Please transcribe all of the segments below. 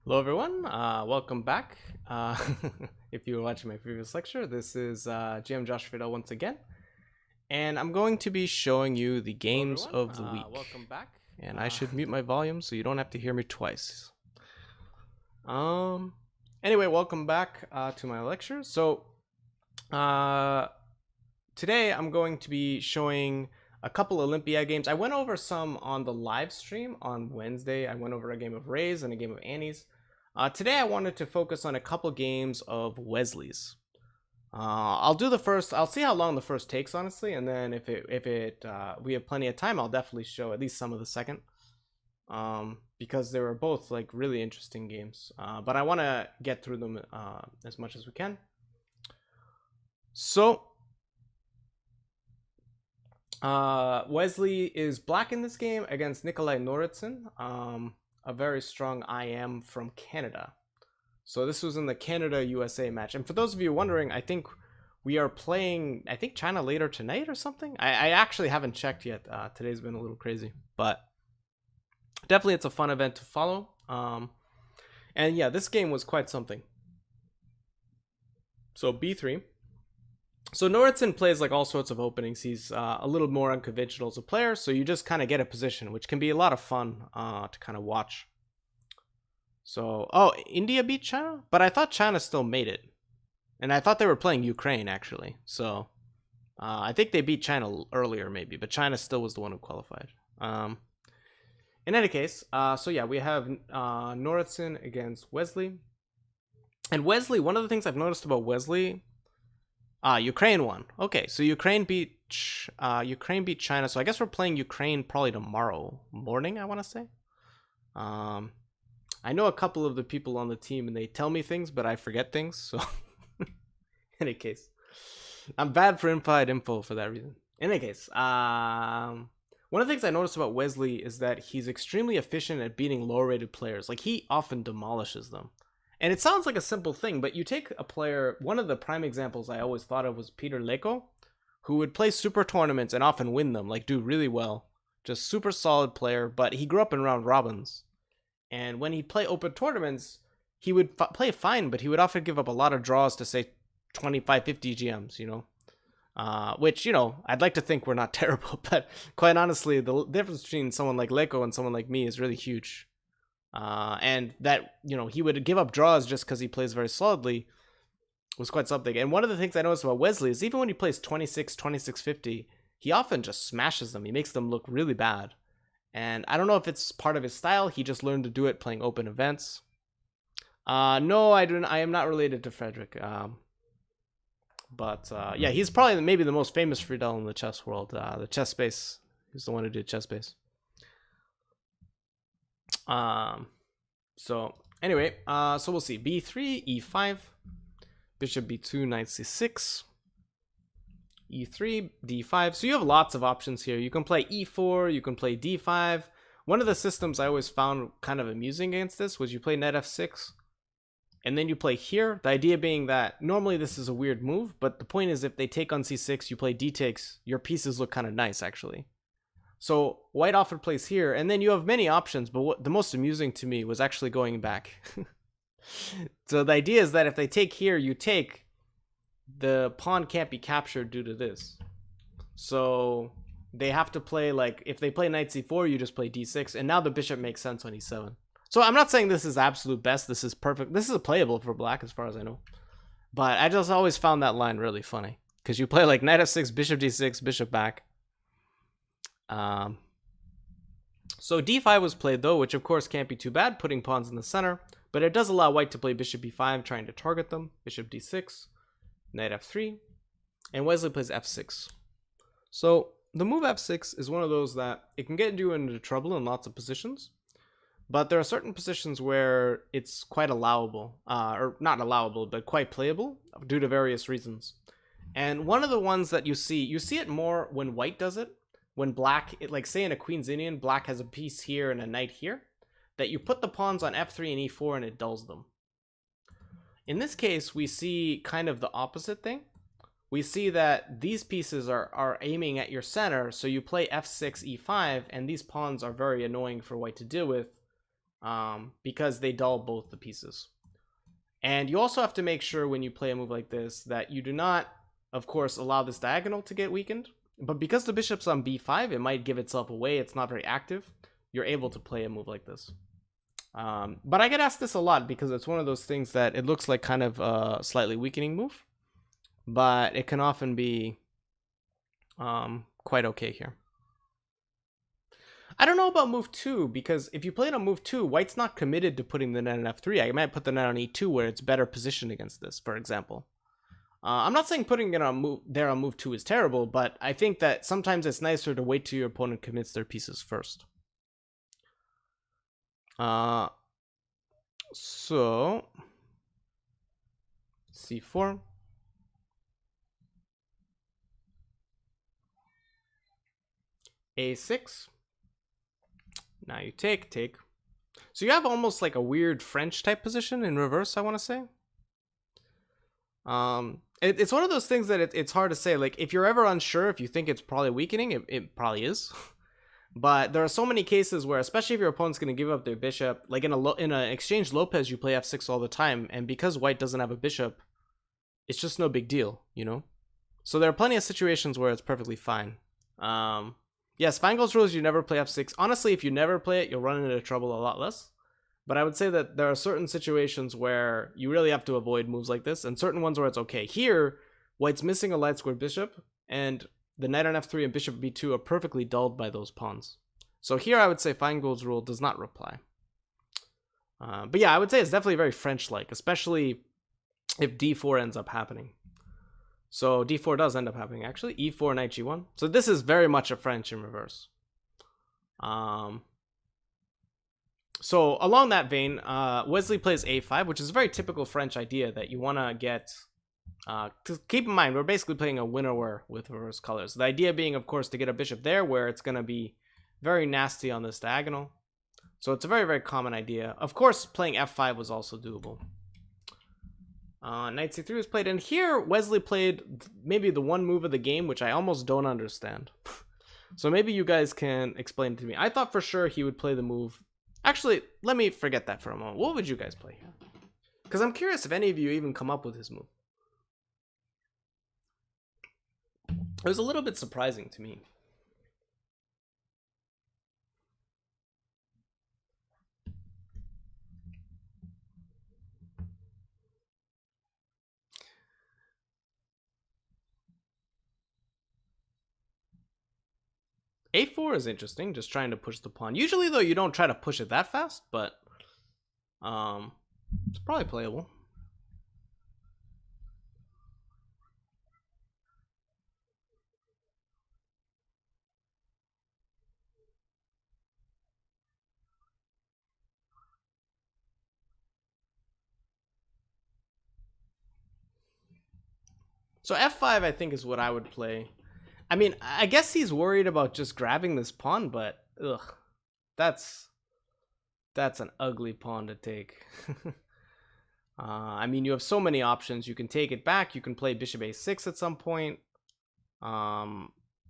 Hello everyone, welcome back. If you were watching my previous lecture, this is GM Josh Friedel once again. And I'm going to be showing you the games of the week. Welcome back. And I should mute my volume so you don't have to hear me twice. Anyway, welcome back to my lecture. So today I'm going to be showing a couple Olympiad games. I went over some on the live stream on Wednesday. I went over a game of Rays and a game of Annie's. Today I wanted to focus on a couple games of Wesley's. I'll do the first. I'll see how long the first takes, honestly, and then if we have plenty of time, I'll definitely show at least some of the second. Because they were both like really interesting games. But I want to get through them as much as we can. So Wesley is black in this game against Nikolay Noritsyn, a very strong IM from Canada. So this was in the Canada-USA match. And for those of you wondering, I think we are playing, China later tonight or something. I actually haven't checked yet. Today's been a little crazy. But definitely it's a fun event to follow. And yeah, this game was quite something. So B3. So Noritsyn plays like all sorts of openings. He's a little more unconventional as a player, so you just kind of get a position, which can be a lot of fun to kind of watch. So, oh, India beat China? But I thought China still made it. And I thought they were playing Ukraine, actually. So, I think they beat China earlier, maybe, but China still was the one who qualified. In any case, so yeah, we have Noritsyn against Wesley. And Wesley, one of the things I've noticed about Wesley... Ukraine won. Okay, so Ukraine beat China. So I guess we're playing Ukraine probably tomorrow morning, I want to say. I know a couple of the people on the team and they tell me things, but I forget things. So in any case, I'm bad for inside info for that reason. In any case, one of the things I noticed about Wesley is that he's extremely efficient at beating lower rated players. Like he often demolishes them. And it sounds like a simple thing, but you take a player, one of the prime examples I always thought of was Peter Leko, who would play super tournaments and often win them, like do really well. Just super solid player, but he grew up in round robins. And when he'd play open tournaments, he would play fine, but he would often give up a lot of draws to say 25, 50 GMs, you know. Which, you know, I'd like to think we're not terrible, but quite honestly, the difference between someone like Leko and someone like me is really huge. And that, you know, he would give up draws just because he plays very solidly was quite something. And one of the things I noticed about Wesley is even when he plays 26, 2650, he often just smashes them. He makes them look really bad. And I don't know if it's part of his style. He just learned to do it playing open events. No, I am not related to Frederick. But yeah, he's probably maybe the most famous Friedel in the chess world. The chess space. He's the one who did chess space. So anyway, so we'll see b3, e5, bishop b2, knight c6, e3, d5. So you have lots of options here. You can play e4, you can play d5. One of the systems I always found kind of amusing against this was you play knight f6 and then you play here. The idea being that normally this is a weird move, but the point is if they take on c6, you play d takes, your pieces look kind of nice actually. So white often plays here, and then you have many options, but what the most amusing to me was actually going back. So the idea is that if they take here, you take, the pawn can't be captured due to this. So they have to play, like, if they play knight c4, you just play d6, and now the bishop makes sense on e7. So I'm not saying this is absolute best, this is perfect, this is playable for black as far as I know. But I just always found that line really funny, because you play like knight f6, bishop d6, bishop back. So d5 was played though, which of course can't be too bad, putting pawns in the center, but it does allow white to play bishop b5, trying to target them. Bishop d6, knight f3, and Wesley plays f6. So the move f6 is one of those that it can get you into trouble in lots of positions, but there are certain positions where it's quite allowable, or not allowable, but quite playable due to various reasons. And one of the ones that you see it more when white does it. When black, like say in a Queen's Indian, black has a piece here and a knight here, that you put the pawns on f3 and e4 and it dulls them. In this case, we see kind of the opposite thing. We see that these pieces are aiming at your center, so you play f6, e5, and these pawns are very annoying for white to deal with. because they dull both the pieces. And you also have to make sure when you play a move like this that you do not, of course, allow this diagonal to get weakened. But because the bishop's on b5, it might give itself away. It's not very active. You're able to play a move like this. But I get asked this a lot because it's one of those things that it looks like kind of a slightly weakening move, but it can often be quite okay here. I don't know about move 2, because if you play it on move 2, white's not committed to putting the knight on f3. I might put the knight on e2 where it's better positioned against this, for example. I'm not saying putting it on move 2 is terrible, but I think that sometimes it's nicer to wait till your opponent commits their pieces first. So c4. a6. Now you take. So you have almost like a weird French type position in reverse, I want to say. It's one of those things that it's hard to say. Like, if you're ever unsure, if you think it's probably weakening, it probably is. But there are so many cases where, especially if your opponent's going to give up their bishop, like in an exchange Lopez, you play f6 all the time, and because white doesn't have a bishop, it's just no big deal, you know? So there are plenty of situations where it's perfectly fine. Yes, Feingold's rule is you never play f6. Honestly, if you never play it, you'll run into trouble a lot less. But I would say that there are certain situations where you really have to avoid moves like this, and certain ones where it's okay. Here, white's missing a light squared bishop, and the knight on f3 and bishop b2 are perfectly dulled by those pawns. So here I would say Feingold's rule does not reply. But yeah, I would say it's definitely very French-like, especially if d4 ends up happening. So d4 does end up happening, actually. e4, knight g1. So this is very much a French in reverse. So along that vein, Wesley plays a5, which is a very typical French idea that you want to get... to keep in mind, we're basically playing a winnower with reverse colors. The idea being, of course, to get a bishop there where it's going to be very nasty on this diagonal. So it's a very, very common idea. Of course, playing f5 was also doable. Knight c3 was played, and here Wesley played maybe the one move of the game which I almost don't understand. So maybe you guys can explain it to me. I thought for sure he would play the move. Actually, let me forget that for a moment. What would you guys play here? Because I'm curious if any of you even come up with his move. It was a little bit surprising to me. a4 is interesting, just trying to push the pawn. Usually, though, you don't try to push it that fast, but it's probably playable. So f5, I think, is what I would play. I mean, I guess he's worried about just grabbing this pawn, but ugh, that's an ugly pawn to take. I mean, you have so many options. You can take it back. You can play bishop a6 at some point. I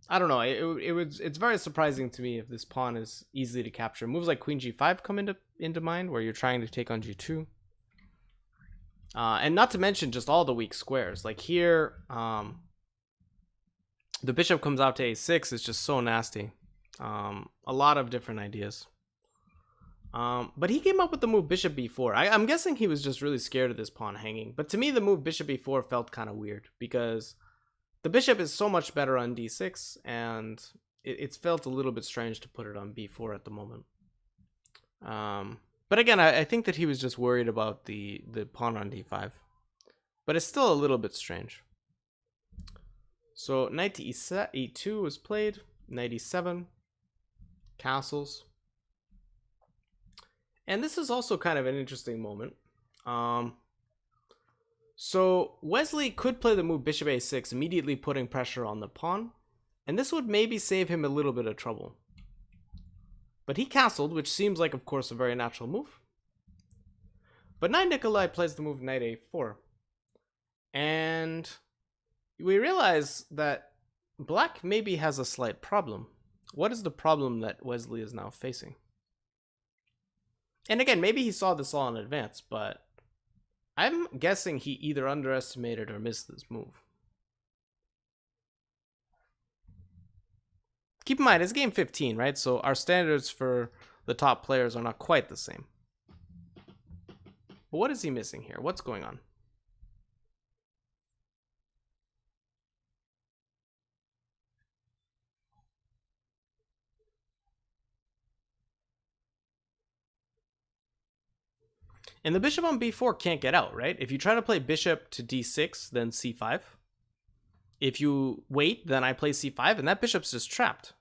don't know. It's very surprising to me if this pawn is easy to capture. Moves like queen g5 come into mind, where you're trying to take on g2. And not to mention just all the weak squares. Like here, the bishop comes out to a6 is just so nasty. A lot of different ideas. But he came up with the move bishop b4. I'm guessing he was just really scared of this pawn hanging. But to me, the move bishop b4 felt kind of weird because the bishop is so much better on d6, and it's felt a little bit strange to put it on b4 at the moment. But again, I think that he was just worried about the pawn on d5. But it's still a little bit strange. So knight to e2 was played. Knight e7. Castles. And this is also kind of an interesting moment. So Wesley could play the move bishop a6, immediately putting pressure on the pawn. And this would maybe save him a little bit of trouble. But he castled, which seems like, of course, a very natural move. But now Nikolay plays the move knight a4. And we realize that black maybe has a slight problem. What is the problem that Wesley is now facing? And again, maybe he saw this all in advance, but I'm guessing he either underestimated or missed this move. Keep in mind, it's game 15, right? So our standards for the top players are not quite the same. But what is he missing here? What's going on? And the bishop on b4 can't get out, right? If you try to play bishop to d6, then c5. If you wait, then I play c5, and that bishop's just trapped.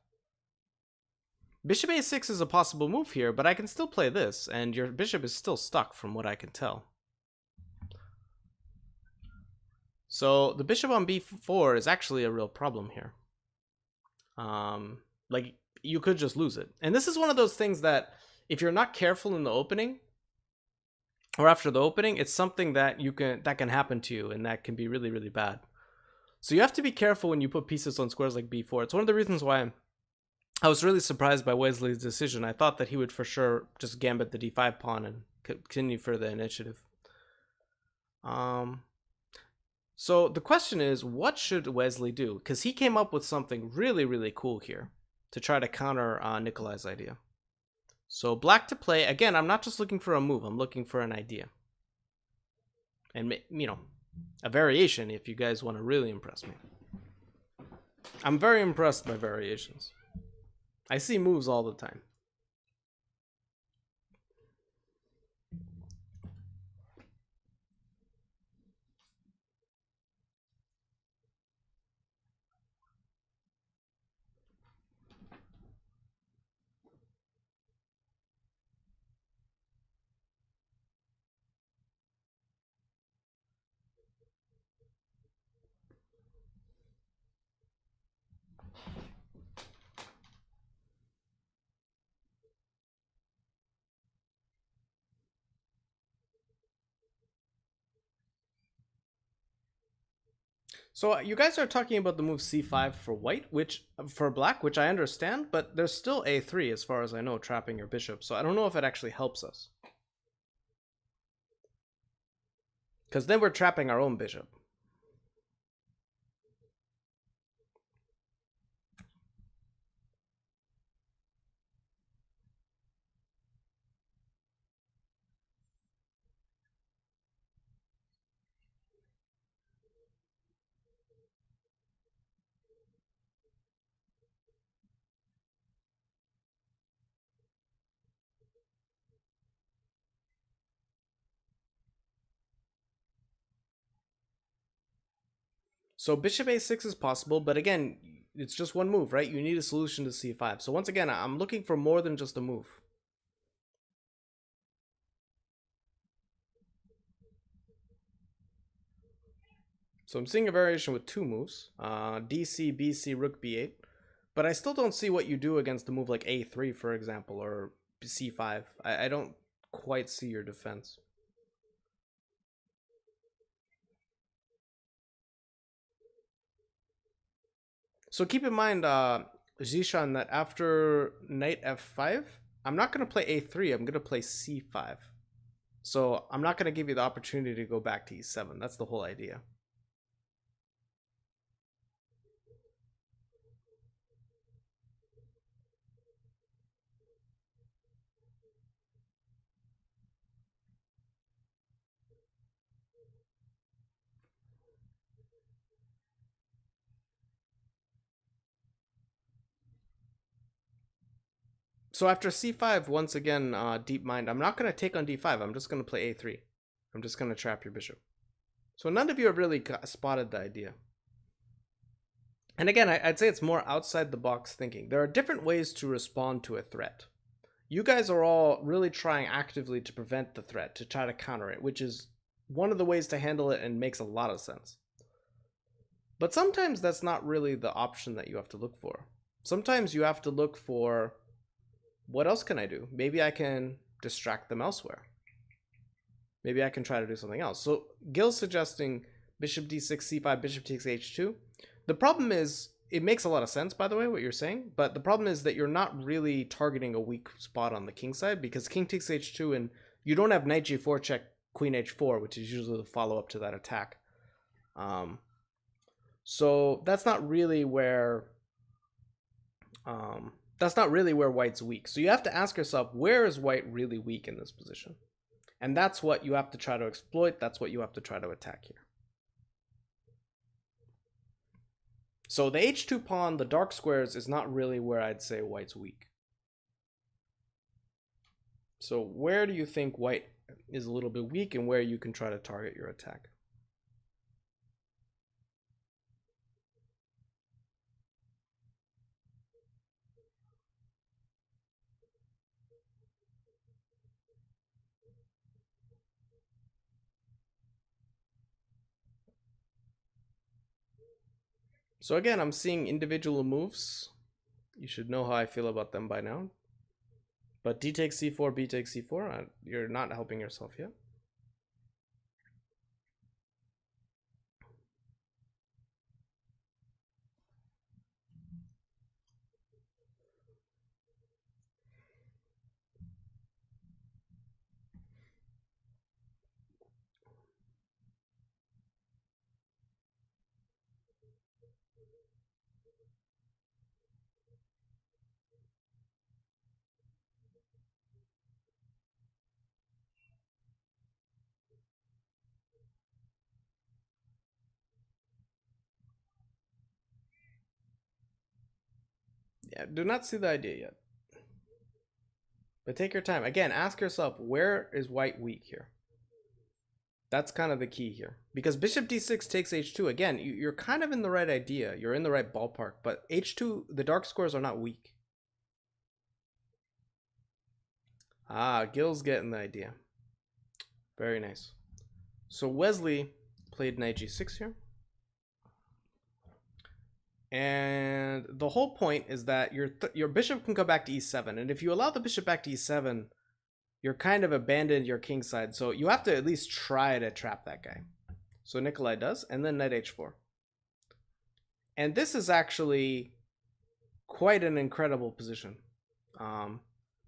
Bishop a6 is a possible move here, but I can still play this, and your bishop is still stuck from what I can tell. So the bishop on b4 is actually a real problem here. Like, you could just lose it. And this is one of those things that if you're not careful in the opening, or after the opening, it's something that can happen to you, and that can be really, really bad. So you have to be careful when you put pieces on squares like b4. It's one of the reasons why I was really surprised by Wesley's decision. I thought that he would for sure just gambit the d5 pawn and continue for the initiative. So the question is, what should Wesley do? Because he came up with something really, really cool here to try to counter Nikolay's idea. So black to play. Again, I'm not just looking for a move. I'm looking for an idea. And, you know, a variation if you guys want to really impress me. I'm very impressed by variations. I see moves all the time. So you guys are talking about the move c5 for white, for black, which I understand, but there's still a3 as far as I know, trapping your bishop. So I don't know if it actually helps us. Because then we're trapping our own bishop. So bishop a6 is possible, but again, it's just one move, right? You need a solution to c5. So once again, I'm looking for more than just a move. So I'm seeing a variation with two moves, dc, bc, rook b8, but I still don't see what you do against a move like a3, for example, or c5. I don't quite see your defense. So keep in mind, Zishan, that after knight f5, I'm not going to play a3, I'm going to play c5. So I'm not going to give you the opportunity to go back to e7. That's the whole idea. So after c5, once again, deep mind, I'm not going to take on d5. I'm just going to play a3. I'm just going to trap your bishop. So none of you have really spotted the idea. And again, I'd say it's more outside the box thinking. There are different ways to respond to a threat. You guys are all really trying actively to prevent the threat, to try to counter it, which is one of the ways to handle it and makes a lot of sense. But sometimes that's not really the option that you have to look for. Sometimes you have to look for, what else can I do? Maybe I can distract them elsewhere. Maybe I can try to do something else. So Gil's suggesting bishop d6, c5, bishop takes h2. The problem is it makes a lot of sense, by the way, what you're saying. But the problem is that you're not really targeting a weak spot on the king side, because king takes h2 and you don't have knight g4 check queen h4, which is usually the follow-up to that attack. So that's not really where white's weak. So you have to ask yourself, where is white really weak in this position? And that's what you have to try to exploit. That's what you have to try to attack here. So the h2 pawn, the dark squares, is not really where I'd say white's weak. So where do you think white is a little bit weak and where you can try to target your attack? So again, I'm seeing individual moves. You should know how I feel about them by now. But d takes c4, b takes c4, you're not helping yourself yet. Yeah, do not see the idea yet. But take your time. Again, ask yourself, where is white weak here? That's kind of the key here. Because bishop d6 takes h2. Again, you're kind of in the right idea. You're in the right ballpark. But h2, the dark squares are not weak. Ah, Gil's getting the idea. Very nice. So Wesley played knight g6 here. And the whole point is that your bishop can go back to e7. And if you allow the bishop back to e7, you're kind of abandoned your king side. So you have to at least try to trap that guy. So Nikolay does, and then knight h4. And this is actually quite an incredible position.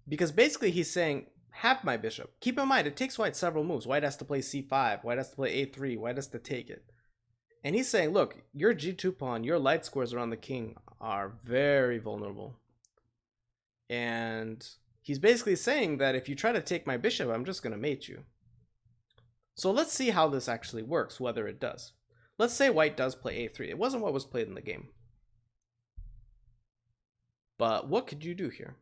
Because basically he's saying, have my bishop. Keep in mind, it takes white several moves. White has to play c5. White has to play a3. White has to take it. And he's saying, look, your g2 pawn, your light squares around the king are very vulnerable. And he's basically saying that if you try to take my bishop, I'm just going to mate you. So let's see how this actually works, whether it does. Let's say white does play a3. It wasn't what was played in the game. But what could you do here?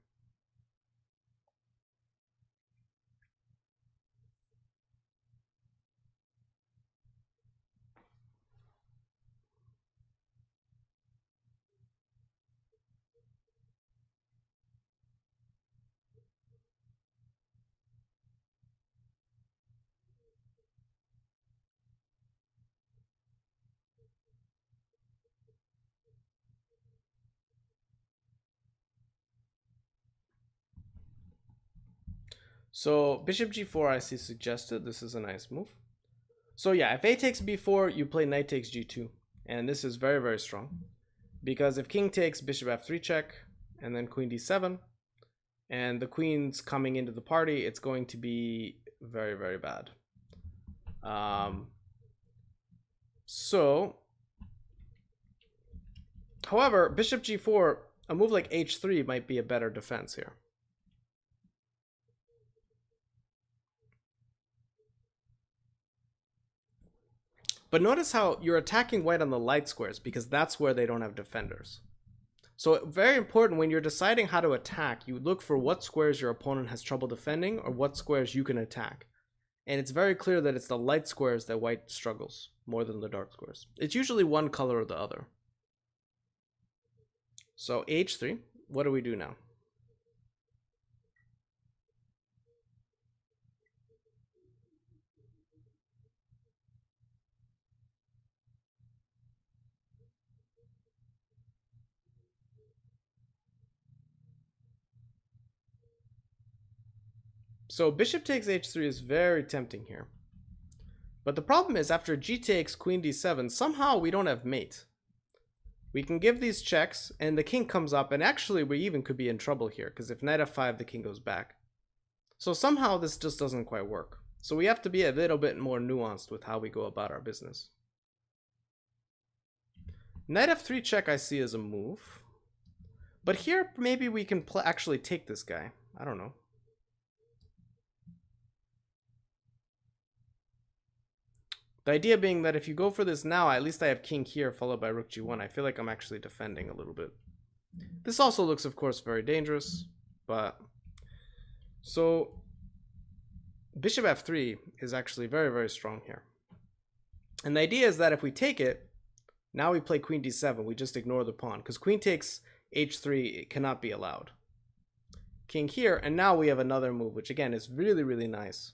So bishop g4 I see suggested. This is a nice move. So yeah, if a takes b4, you play knight takes g2. And this is very, very strong. Because if king takes, bishop f3 check, and then queen d7, and the queen's coming into the party, it's going to be very, very bad. However, bishop g4, a move like h3 might be a better defense here. But notice how you're attacking white on the light squares because that's where they don't have defenders. So very important, when you're deciding how to attack, you look for what squares your opponent has trouble defending or what squares you can attack. And it's very clear that it's the light squares that white struggles more than the dark squares. It's usually one color or the other. So h3, what do we do now? So bishop takes h3 is very tempting here. But the problem is after g takes queen d7, somehow we don't have mate. We can give these checks, and the king comes up, and actually we even could be in trouble here, because if knight f5, the king goes back. So somehow this just doesn't quite work. So we have to be a little bit more nuanced with how we go about our business. Knight f3 check I see as a move. But here, maybe we can actually take this guy. I don't know. The idea being that if you go for this now, at least I have king here followed by rook g1. I feel like I'm actually defending a little bit. This also looks, of course, very dangerous. But so bishop f3 is actually very, very strong here. And the idea is that if we take it, now we play queen d7. We just ignore the pawn because queen takes h3, it cannot be allowed. King here, and now we have another move, which again is really, really nice.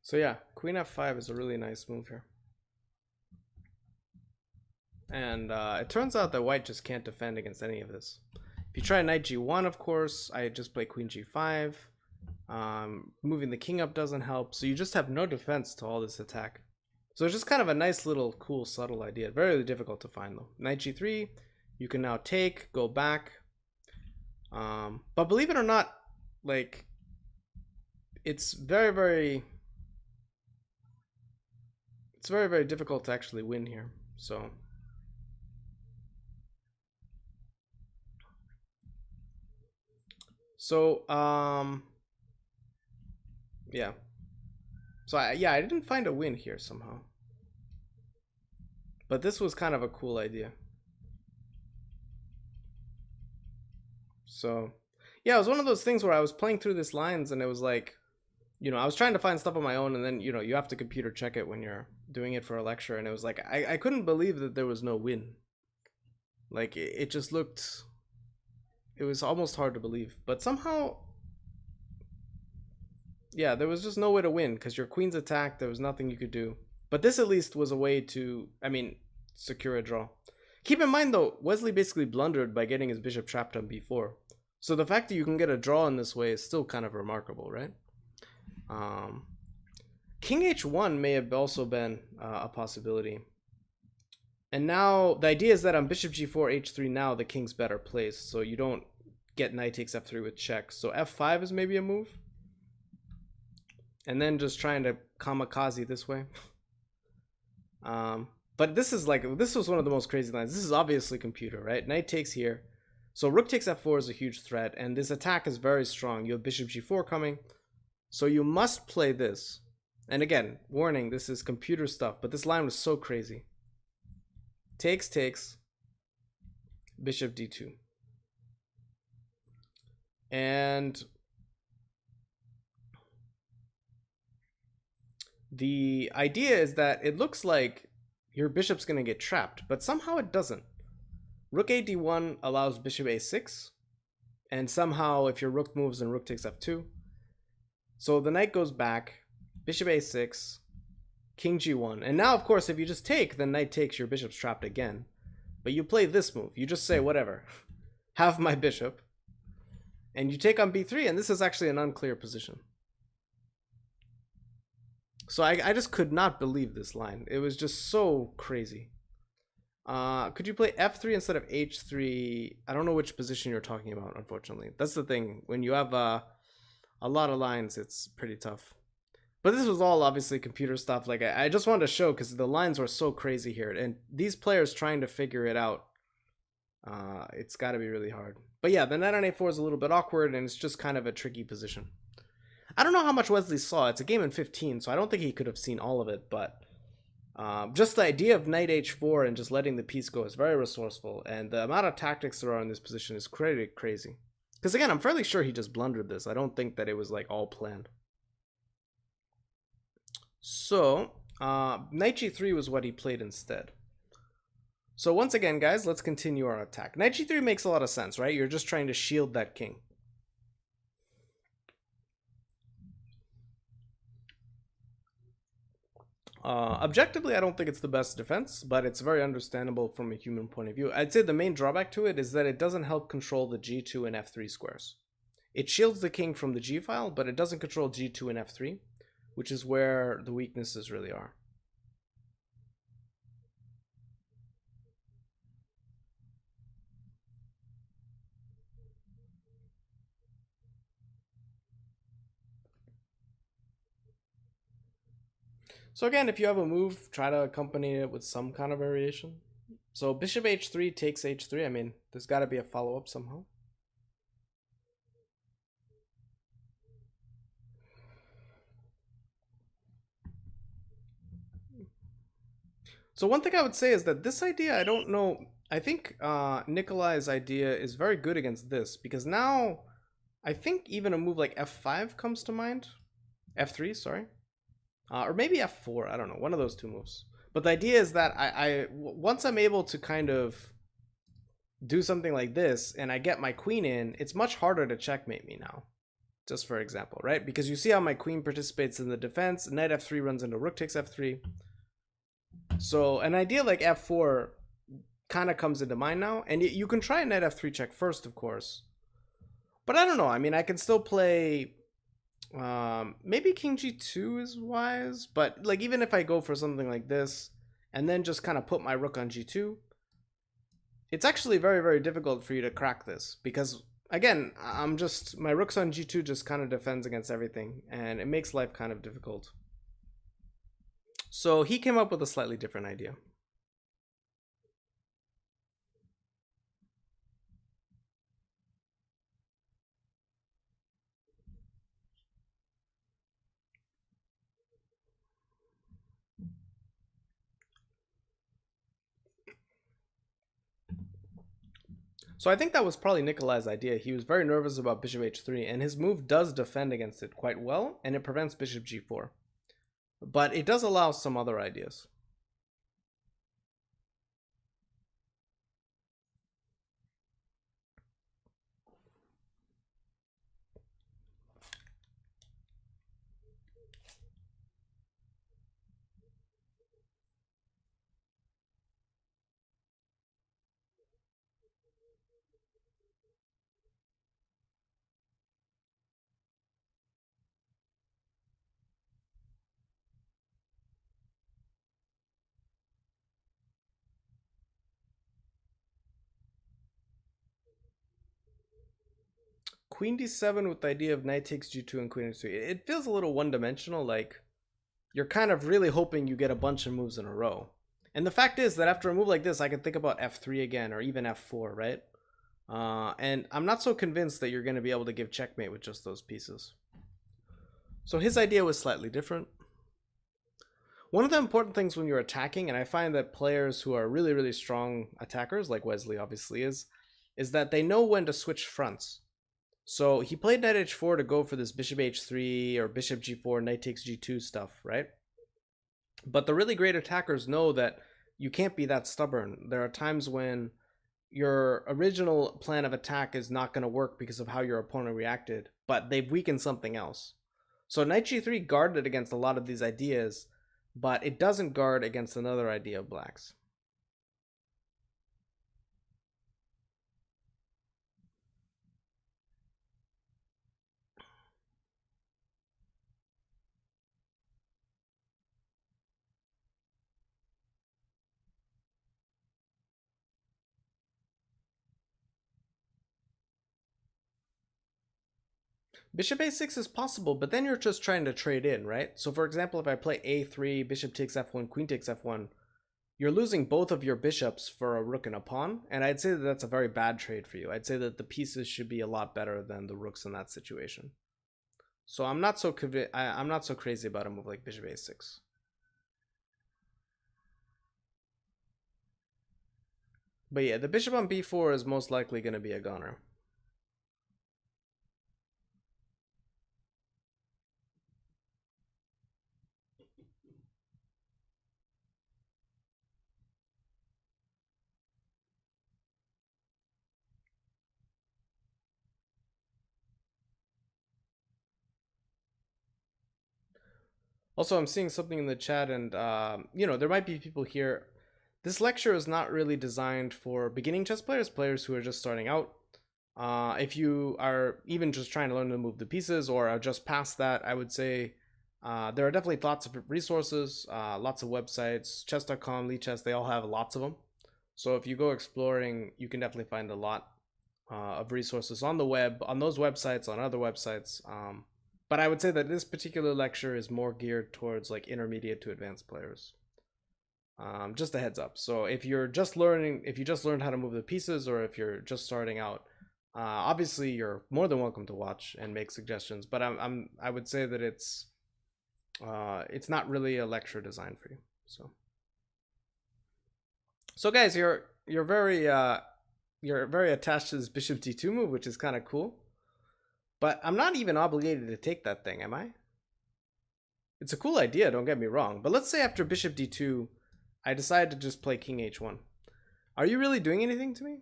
So yeah, queen f5 is a really nice move here. And it turns out that white just can't defend against any of this. If you try knight g1, of course, I just play queen g5. Moving the king up doesn't help, so you just have no defense to all this attack. So it's just kind of a nice little cool subtle idea. Very difficult to find though. Knight g3, you can now take, go back. But believe it or not, like, it's very, very difficult to actually win here. So yeah. So I didn't find a win here somehow. But this was kind of a cool idea. So yeah, it was one of those things where I was playing through these lines and it was like, you know, I was trying to find stuff on my own, and then, you know, you have to computer check it when you're doing it for a lecture, and it was like I couldn't believe that there was no win. Like it just looked, it was almost hard to believe, but somehow, yeah, there was just no way to win because your queen's attacked. There was nothing you could do. But this at least was a way to, I mean, secure a draw. Keep in mind though, Wesley basically blundered by getting his bishop trapped on b4. So the fact that you can get a draw in this way is still kind of remarkable, right? King h1 may have also been a possibility. And now the idea is that on bishop g4, h3 now the king's better placed, so you don't get knight takes f3 with check. So f5 is maybe a move. And then just trying to kamikaze this way. But this is like, this was one of the most crazy lines. This is obviously computer, right? Knight takes here. So rook takes f4 is a huge threat, and this attack is very strong. You have bishop g4 coming. So you must play this. And again, warning, this is computer stuff, but this line was so crazy. Takes, bishop d2. And the idea is that it looks like your bishop's going to get trapped, but somehow it doesn't. Rook a d1 allows bishop a6, and somehow if your rook moves, then rook takes f2. So the knight goes back, bishop a6, king g1. And now, of course, if you just take, then knight takes, your bishop's trapped again. But you play this move. You just say, whatever, have my bishop. And you take on b3, and this is actually an unclear position. So I just could not believe this line. It was just so crazy. Could you play f3 instead of h3? I don't know which position you're talking about, unfortunately. That's the thing. When you have a lot of lines, it's pretty tough. But this was all obviously computer stuff. Like I just wanted to show because the lines were so crazy here, and these players trying to figure it out It's got to be really hard. But yeah, the knight on a4 is a little bit awkward, and it's just kind of a tricky position. I don't know how much Wesley saw. It's a game in 15, so I don't think he could have seen all of it, but just the idea of knight h4 and just letting the piece go is very resourceful, and the amount of tactics there are in this position is crazy. Because again, I'm fairly sure he just blundered this. I don't think that it was like all planned. So, knight g3 was what he played instead. So once again, guys, let's continue our attack. Knight g3 makes a lot of sense, right? You're just trying to shield that king. Objectively, I don't think it's the best defense, but it's very understandable from a human point of view. I'd say the main drawback to it is that it doesn't help control the g2 and f3 squares. It shields the king from the g file, but it doesn't control g2 and f3, which is where the weaknesses really are. So again, if you have a move, try to accompany it with some kind of variation. So bishop h3 takes h3. I mean, there's got to be a follow-up somehow. So one thing I would say is that this idea, I don't know. I think Nikolay's idea is very good against this, because now I think even a move like f5 comes to mind. f3, sorry. Or maybe f4, I don't know, one of those two moves. But the idea is that once I'm able to kind of do something like this and I get my queen in, it's much harder to checkmate me now. Just for example, right? Because you see how my queen participates in the defense, knight f3 runs into rook takes f3. So an idea like f4 kind of comes into mind now, and you can try knight f3 check first, of course. But I don't know, I mean, I can still play... maybe king g2 is wise, but like even if I go for something like this and then just kind of put my rook on g2, it's actually very, very difficult for you to crack this, because again, my rook's on g2 just kind of defends against everything, and it makes life kind of difficult. So he came up with a slightly different idea. So I think that was probably Nikolay's idea. He was very nervous about bishop h3, and his move does defend against it quite well, and it prevents bishop g4. But it does allow some other ideas. Queen d7 with the idea of knight takes g2 and queen h3. It feels a little one-dimensional, like you're kind of really hoping you get a bunch of moves in a row. And the fact is that after a move like this, I can think about f3 again, or even f4, right? And I'm not so convinced that you're going to be able to give checkmate with just those pieces. So his idea was slightly different. One of the important things when you're attacking, and I find that players who are really, really strong attackers, like Wesley obviously is that they know when to switch fronts. So he played knight h4 to go for this bishop h3 or bishop g4, knight takes g2 stuff, right? But the really great attackers know that you can't be that stubborn. There are times when your original plan of attack is not going to work because of how your opponent reacted, but they've weakened something else. So knight g3 guarded against a lot of these ideas, but it doesn't guard against another idea of black's. Bishop a6 is possible, but then you're just trying to trade in, right? So for example, if I play a3, bishop takes f1, queen takes f1, you're losing both of your bishops for a rook and a pawn, and I'd say that that's a very bad trade for you. I'd say that the pieces should be a lot better than the rooks in that situation. So I'm not so I'm not so crazy about a move like bishop a6. But yeah, the bishop on b4 is most likely going to be a goner. Also, I'm seeing something in the chat, and you know, there might be people here. This lecture is not really designed for beginning chess players, players who are just starting out. If you are even just trying to learn to move the pieces or are just past that, I would say there are definitely lots of resources, lots of websites, chess.com, Lichess, they all have lots of them. So if you go exploring, you can definitely find a lot of resources on the web, on those websites, on other websites. But I would say that this particular lecture is more geared towards like intermediate to advanced players. Just a heads up. So if you're just learning, if you just learned how to move the pieces, or if you're just starting out, obviously you're more than welcome to watch and make suggestions. But I would say that it's not really a lecture designed for you. So guys, you're very attached to this bishop d2 move, which is kind of cool. But I'm not even obligated to take that thing, am I? It's a cool idea, don't get me wrong. But let's say after bishop d2, I decide to just play king h1. Are you really doing anything to me?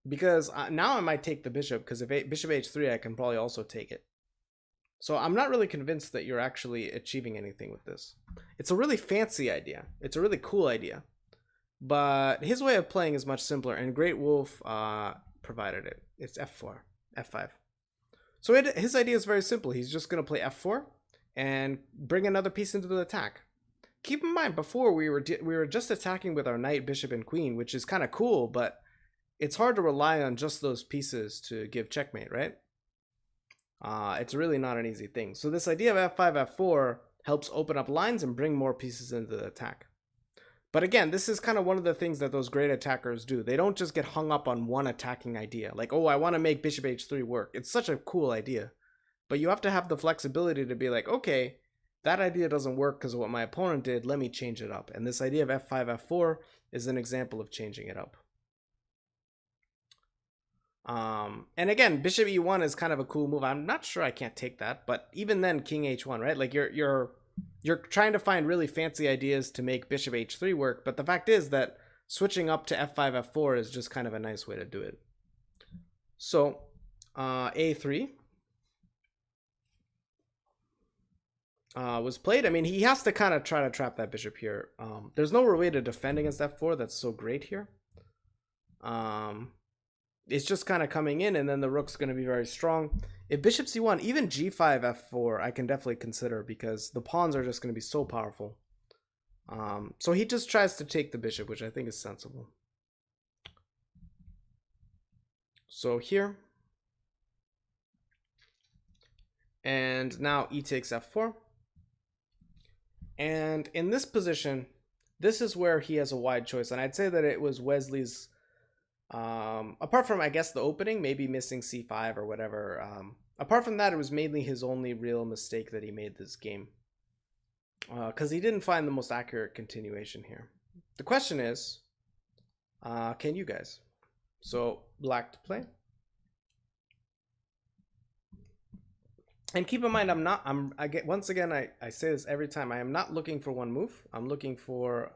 Because now I might take the bishop, because if bishop h3, I can probably also take it. So I'm not really convinced that you're actually achieving anything with this. It's a really fancy idea. It's a really cool idea. But his way of playing is much simpler, and Great Wolf provided it. It's f4, f5. So his idea is very simple. He's just going to play f4 and bring another piece into the attack. Keep in mind, before we were just attacking with our knight, bishop, and queen, which is kind of cool, but it's hard to rely on just those pieces to give checkmate, right? It's really not an easy thing. So this idea of f5, f4 helps open up lines and bring more pieces into the attack. But again, this is kind of one of the things that those great attackers do. They don't just get hung up on one attacking idea. Like, oh, I want to make bishop h3 work. It's such a cool idea. But you have to have the flexibility to be like, okay, that idea doesn't work because of what my opponent did. Let me change it up. And this idea of f5, f4 is an example of changing it up. And again, bishop e1 is kind of a cool move. I'm not sure I can't take that, but even then, king h1, right? Like you're trying to find really fancy ideas to make bishop h3 work, but the fact is that switching up to f5, f4 is just kind of a nice way to do it. So a3 was played. I mean, he has to kind of try to trap that bishop here. There's no way to defend against f4. That's so great here. It's just kind of coming in, and then the rook's going to be very strong. If bishop c1, even g5, f4, I can definitely consider, because the pawns are just going to be so powerful. So he just tries to take the bishop, which I think is sensible. So here. And now e takes f4. And in this position, this is where he has a wide choice. And I'd say that it was Wesley's, apart from, I guess, the opening, maybe missing c5 or whatever. Apart from that, it was mainly his only real mistake that he made this game. Because he didn't find the most accurate continuation here. The question is, can you guys? So, black to play. And keep in mind, once again, I say this every time, I am not looking for one move. I'm looking for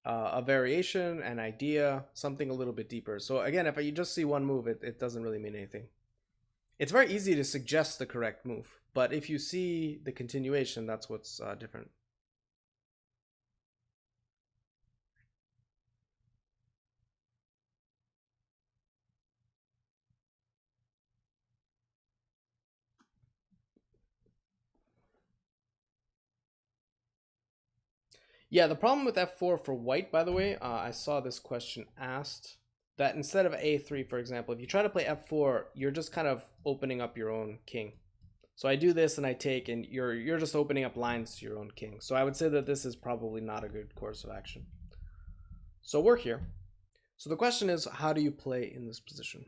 a variation, an idea, something a little bit deeper. So again, if you just see one move, it doesn't really mean anything. It's very easy to suggest the correct move, but if you see the continuation, that's what's different. Yeah, the problem with f4 for white, by the way, I saw this question asked. that instead of a3, for example, if you try to play f4, you're just kind of opening up your own king. So I do this and I take, and you're just opening up lines to your own king. So I would say that this is probably not a good course of action. So work here. So the question is, how do you play in this position?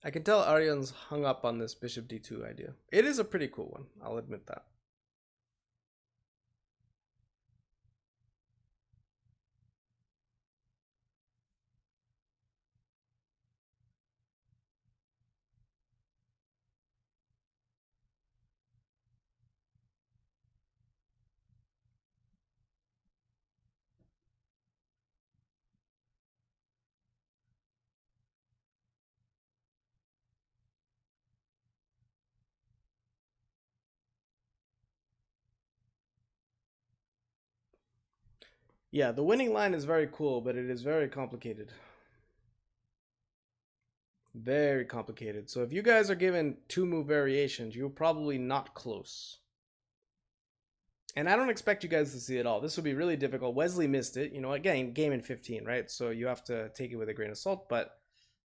I can tell Aryan's hung up on this bishop d2 idea. It is a pretty cool one, I'll admit that. Yeah, the winning line is very cool, but it is very complicated. Very complicated. So if you guys are given 2-move variations, you're probably not close. And I don't expect you guys to see it all. This would be really difficult. Wesley missed it. You know, again, game in 15, right? So you have to take it with a grain of salt. But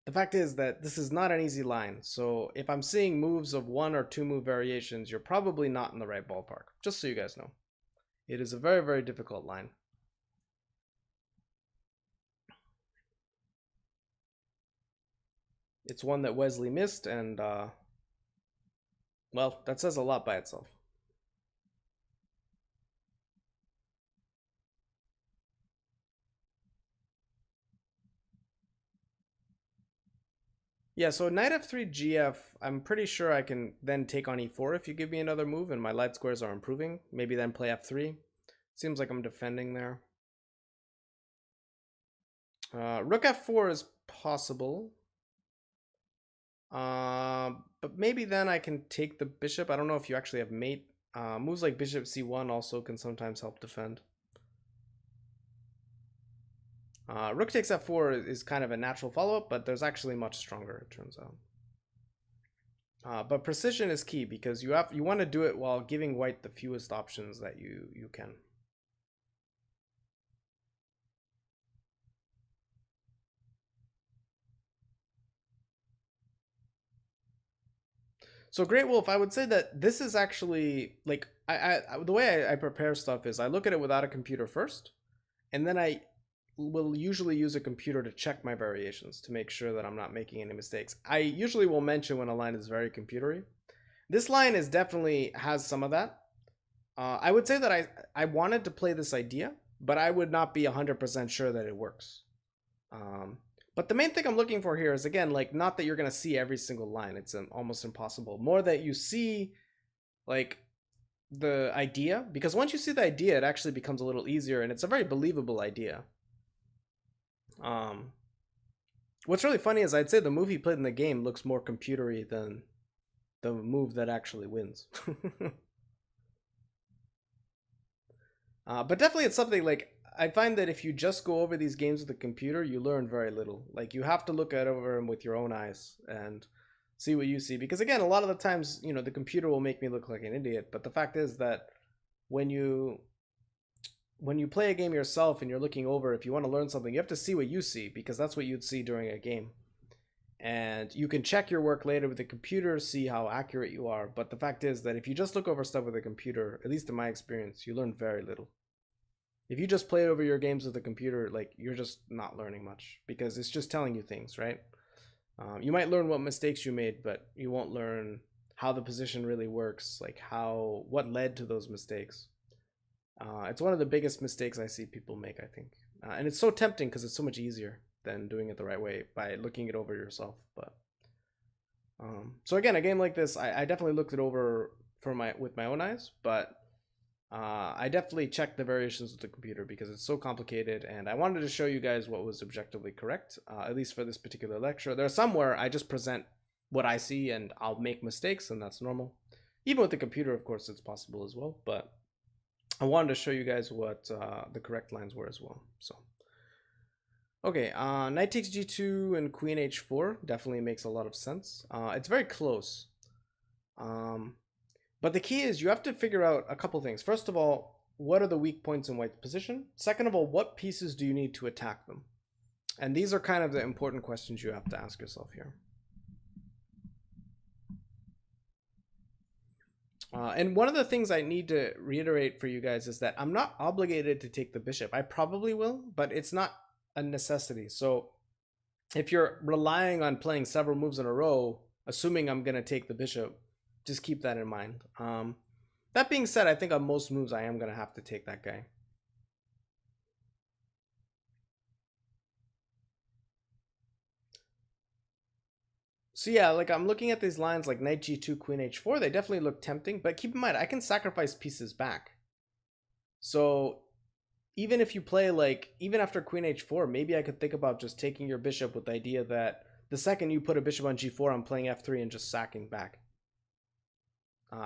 the fact is that this is not an easy line. So if I'm seeing moves of 1 or 2-move variations, you're probably not in the right ballpark. Just so you guys know. It is a very, very difficult line. It's one that Wesley missed, and well, that says a lot by itself. Yeah, so knight f3 gf, I'm pretty sure I can then take on e4 if you give me another move and my light squares are improving. Maybe then play f3. Seems like I'm defending there. Rook f4 is possible. But maybe then I can take the bishop. I don't know if you actually have mate. Moves like bishop c1 also can sometimes help defend. Rook takes f4 is kind of a natural follow-up, but there's actually much stronger, it turns out. But precision is key because you want to do it while giving white the fewest options that you can. So Great Wolf, I would say that this is actually like the way I prepare stuff is I look at it without a computer first, and then I will usually use a computer to check my variations to make sure that I'm not making any mistakes. I usually will mention when a line is very computery. This line is definitely has some of that. I would say that I wanted to play this idea, but I would not be 100% sure that it works. But the main thing I'm looking for here is, again, like, not that you're going to see every single line. It's almost impossible. More that you see, like, the idea. Because once you see the idea, it actually becomes a little easier. And it's a very believable idea. What's really funny is I'd say the move he played in the game looks more computery than the move that actually wins. But definitely it's something like... I find that if you just go over these games with the computer, you learn very little. Like, you have to look at over them with your own eyes and see what you see. Because again, a lot of the times, you know, the computer will make me look like an idiot. But the fact is that when you play a game yourself and you're looking over, if you want to learn something, you have to see what you see, because that's what you'd see during a game. And you can check your work later with the computer, see how accurate you are. But the fact is that if you just look over stuff with a computer, at least in my experience, you learn very little. If you just play over your games with the computer, like, you're just not learning much, because it's just telling you things, right? You might learn what mistakes you made, but you won't learn how the position really works, like what led to those mistakes. It's one of the biggest mistakes I see people make, I think. And it's so tempting because it's so much easier than doing it the right way by looking it over yourself. But so again, a game like this, I definitely looked it over with my own eyes, but I definitely checked the variations with the computer because it's so complicated, and I wanted to show you guys what was objectively correct, at least for this particular lecture. There are some where I just present what I see and I'll make mistakes, and that's normal. Even with the computer, of course, it's possible as well, but I wanted to show you guys what the correct lines were as well. So Okay, knight takes g2 and queen h4 definitely makes a lot of sense. It's very close. But the key is you have to figure out a couple things. First of all, what are the weak points in white's position? Second of all, what pieces do you need to attack them? And these are kind of the important questions you have to ask yourself here. And one of the things I need to reiterate for you guys is that I'm not obligated to take the bishop. I probably will, but it's not a necessity. So if you're relying on playing several moves in a row, assuming I'm going to take the bishop, just keep that in mind. That being said, I think on most moves I am going to have to take that guy. So yeah, like I'm looking at these lines like knight g2, queen h4, they definitely look tempting, but keep in mind, I can sacrifice pieces back. So even if you play like, even after queen h4, maybe I could think about just taking your bishop with the idea that the second you put a bishop on g4, I'm playing f3 and just sacking back.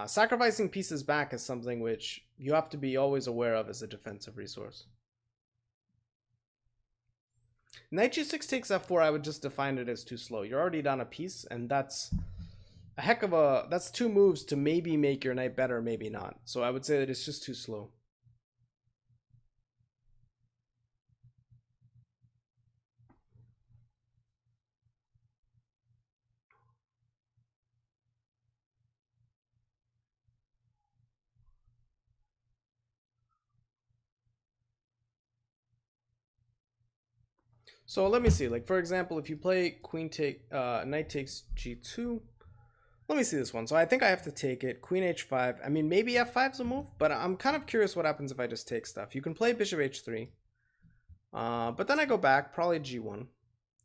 Sacrificing pieces back is something which you have to be always aware of as a defensive resource. Knight g6 takes f4, I would just define it as too slow. You're already down a piece, and that's a heck of a, that's two moves to maybe make your knight better, maybe not. So I would say that it's just too slow. So let me see, like for example, if you play knight takes g2, let me see this one. So I think I have to take it, queen h5. I mean, maybe f5 is a move, but I'm kind of curious what happens if I just take stuff. You can play bishop h3, but then I go back, probably g1.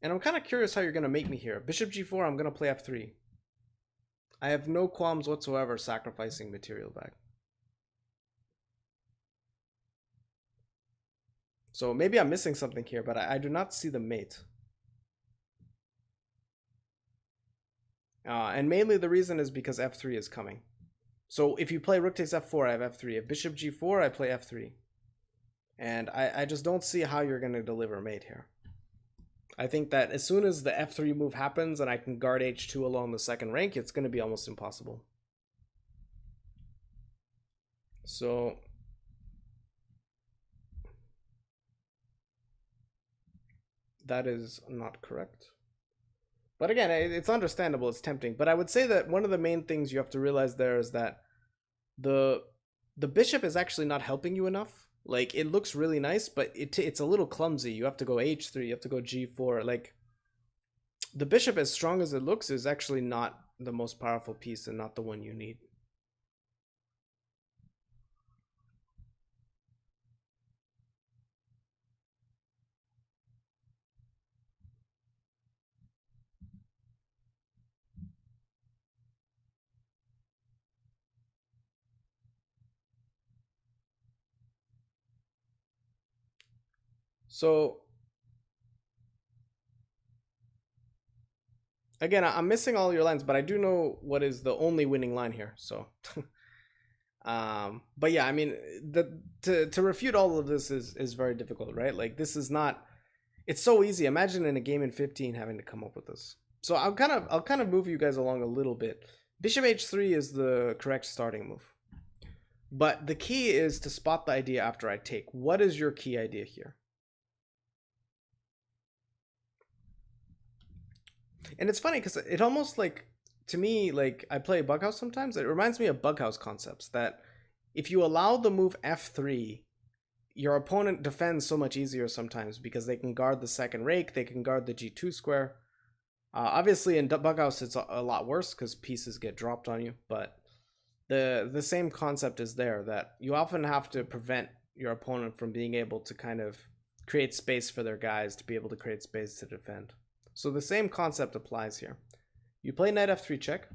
And I'm kind of curious how you're going to make me here. Bishop g4, I'm going to play f3. I have no qualms whatsoever sacrificing material back. So maybe I'm missing something here, but I do not see the mate. And mainly the reason is because f3 is coming. So if you play rook takes f4, I have f3. If bishop g4, I play f3. And I just don't see how you're going to deliver mate here. I think that as soon as the f3 move happens and I can guard h2 along the second rank, it's going to be almost impossible. So that is not correct. But again, it's understandable, it's tempting. But I would say that one of the main things you have to realize there is that the bishop is actually not helping you enough. Like, it looks really nice, but it's a little clumsy. You have to go h3, you have to go g4. Like, the bishop, as strong as it looks, is actually not the most powerful piece and not the one you need. So again, I'm missing all your lines, but I do know what is the only winning line here. So but yeah, I mean, to refute all of this is very difficult, right? Like, this is not, it's so easy. Imagine in a game in 15 having to come up with this. So I'll kind of move you guys along a little bit. Bishop h3 is the correct starting move. But the key is to spot the idea after I take. What is your key idea here? And it's funny because it almost, like, to me, like, I play Bughouse sometimes. It reminds me of Bughouse concepts that if you allow the move f3, your opponent defends so much easier sometimes because they can guard the second rake, they can guard the g2 square. Obviously in Bughouse it's a lot worse because pieces get dropped on you, but the same concept is there, that you often have to prevent your opponent from being able to kind of create space for their guys to be able to create space to defend. So the same concept applies here. You play knight f3 check,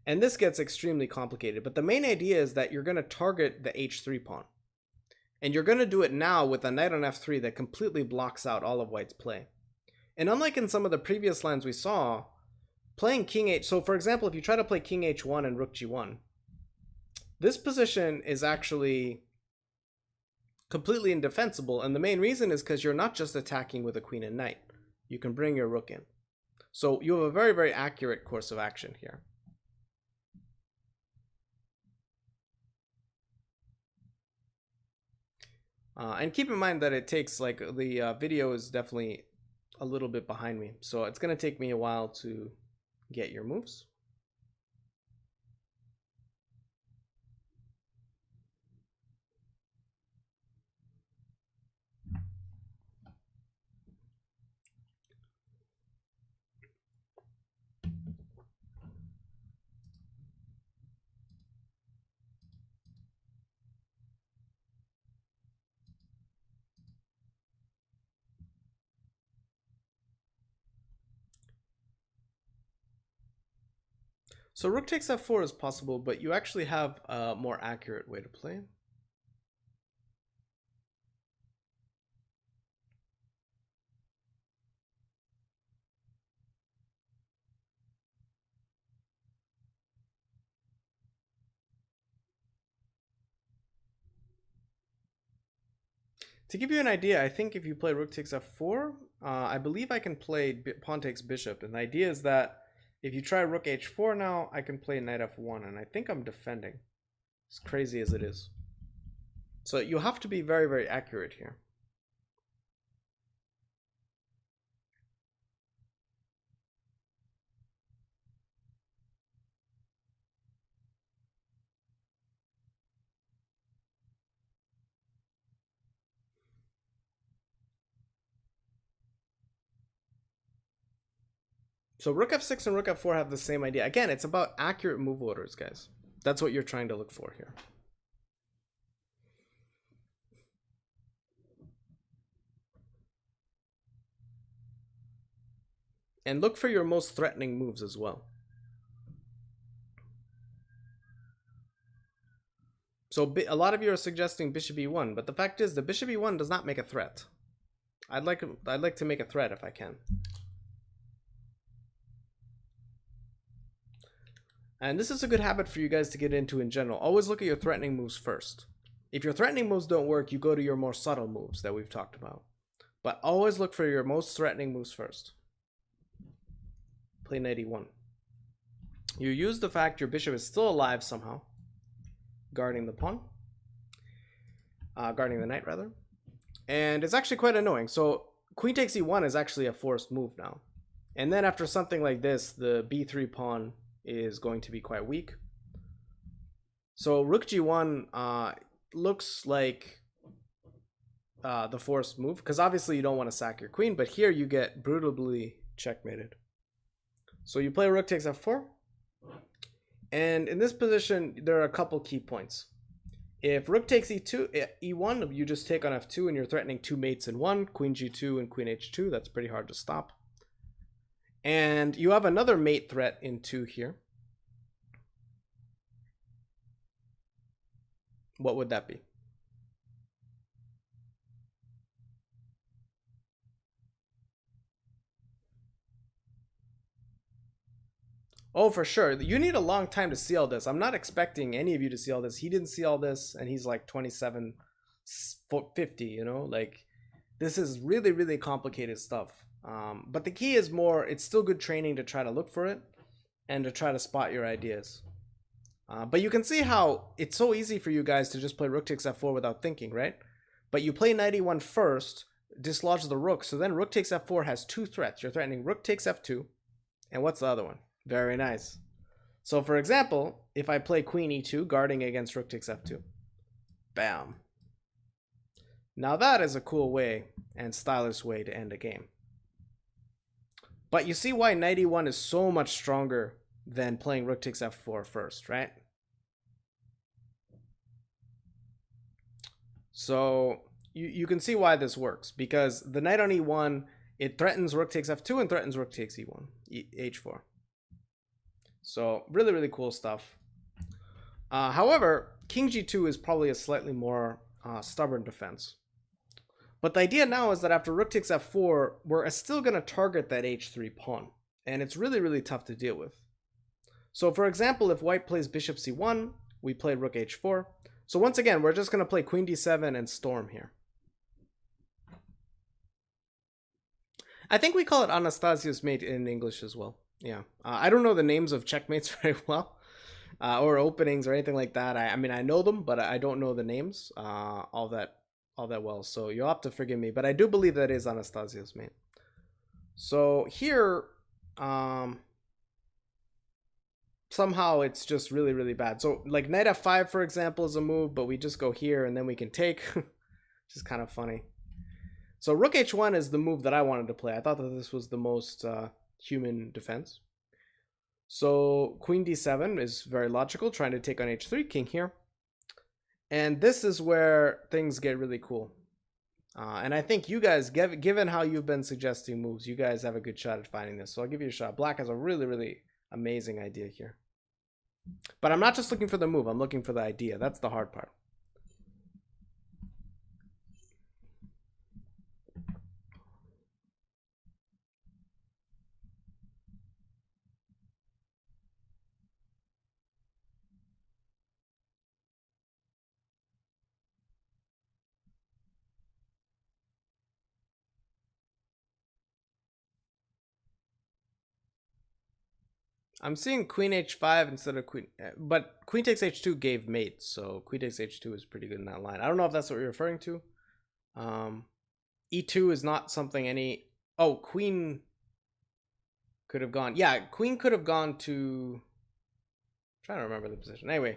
and this gets extremely complicated, but the main idea is that you're going to target the h3 pawn. And you're going to do it now with a knight on f3 that completely blocks out all of white's play. And unlike in some of the previous lines we saw, playing king h, so for example, if you try to play king h1 and rook g1, this position is actually completely indefensible. And the main reason is because you're not just attacking with a queen and knight. You can bring your rook in. So you have a very, very accurate course of action here. And keep in mind that it takes, like, the video is definitely a little bit behind me. So it's going to take me a while to get your moves. So rook takes f4 is possible, but you actually have a more accurate way to play. To give you an idea, I think if you play rook takes f4, I believe I can play pawn takes bishop. And the idea is that if you try rook h4 now, I can play knight f1, and I think I'm defending, as crazy as it is. So you have to be very, very accurate here. So rook f6 and rook f4 have the same idea. Again, it's about accurate move orders, guys. That's what you're trying to look for here. And look for your most threatening moves as well. So a lot of you are suggesting bishop e1, but the fact is the bishop e1 does not make a threat. I'd like to make a threat if I can. And this is a good habit for you guys to get into in general. Always look at your threatening moves first. If your threatening moves don't work, you go to your more subtle moves that we've talked about. But always look for your most threatening moves first. Play knight e1. You use the fact your bishop is still alive somehow, guarding the pawn. Guarding the knight, rather. And it's actually quite annoying. So queen takes e1 is actually a forced move now. And then after something like this, the b3 pawn is going to be quite weak. So rook g1 looks like the forced move, because obviously you don't want to sack your queen, but here you get brutally checkmated. So you play rook takes f4, and in this position there are a couple key points. If rook takes e1, you just take on f2 and you're threatening two mates in one, queen g2 and queen h2. That's pretty hard to stop. And you have another mate threat in 2 here. What would that be? Oh, for sure. You need a long time to see all this. I'm not expecting any of you to see all this. He didn't see all this, and he's like 27, 50, you know? Like, this is really, really complicated stuff. But the key is more, it's still good training to try to look for it and to try to spot your ideas. But you can see how it's so easy for you guys to just play rook takes f4 without thinking, right? But you play knight e1 first, dislodge the rook, so then rook takes f4 has 2 threats. You're threatening rook takes f2, and what's the other one? Very nice. So for example, if I play queen e2, guarding against rook takes f2, bam. Now that is a cool way and stylish way to end a game. But you see why knight e1 is so much stronger than playing rook takes f4 first, right? So you can see why this works, because the knight on e1, it threatens rook takes f2 and threatens rook takes e1, h4. So really, really cool stuff. However, king g2 is probably a slightly more stubborn defense. But the idea now is that after rook takes f4, we're still going to target that h3 pawn. And it's really, really tough to deal with. So for example, if white plays bishop c1, we play rook h4. So once again, we're just going to play queen d7 and storm here. I think we call it Anastasia's mate in English as well. Yeah. I don't know the names of checkmates very well. Or openings or anything like that. I mean, I know them, but I don't know the names all that well. So you'll have to forgive me. But I do believe that is Anastasia's mate. So here, somehow it's just really, really bad. So like knight f5, for example, is a move, but we just go here and then we can take, which is kind of funny. So rook h1 is the move that I wanted to play. I thought that this was the most human defense. So queen d7 is very logical, trying to take on h3, king here. And this is where things get really cool. And I think you guys, given how you've been suggesting moves, you guys have a good shot at finding this. So I'll give you a shot. Black has a really, really amazing idea here. But I'm not just looking for the move, I'm looking for the idea. That's the hard part. I'm seeing queen h5 instead of queen, but queen takes h2 gave mate, so queen takes h2 is pretty good in that line. I don't know if that's what you're referring to. E2 is not something any... Oh, queen could have gone... Yeah, queen could have gone to... I'm trying to remember the position. Anyway,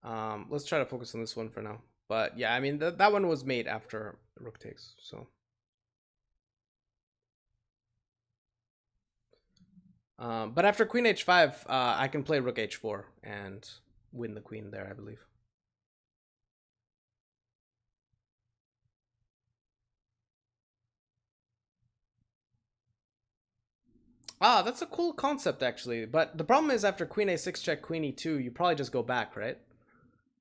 let's try to focus on this one for now. But yeah, I mean, that one was mate after rook takes, so... But after queen h5, I can play rook h4 and win the queen there, I believe. Ah, that's a cool concept, actually. But the problem is after queen a6 check, queen e2, you probably just go back, right?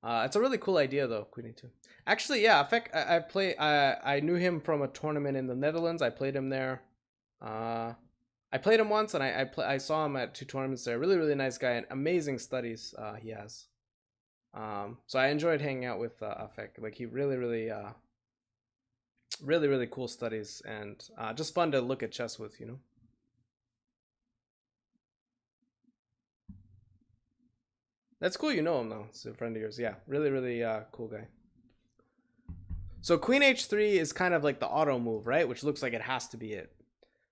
It's a really cool idea, though, queen e2. Actually, yeah, I knew him from a tournament in the Netherlands. I played him there. I played him once, and I saw him at 2 tournaments there. Really, really nice guy, and amazing studies he has. So I enjoyed hanging out with Afek. Like, he really, really, really cool studies, and just fun to look at chess with, you know. That's cool, you know him though. It's a friend of yours. Yeah, really, really cool guy. So queen h3 is kind of like the auto move, right? Which looks like it has to be it.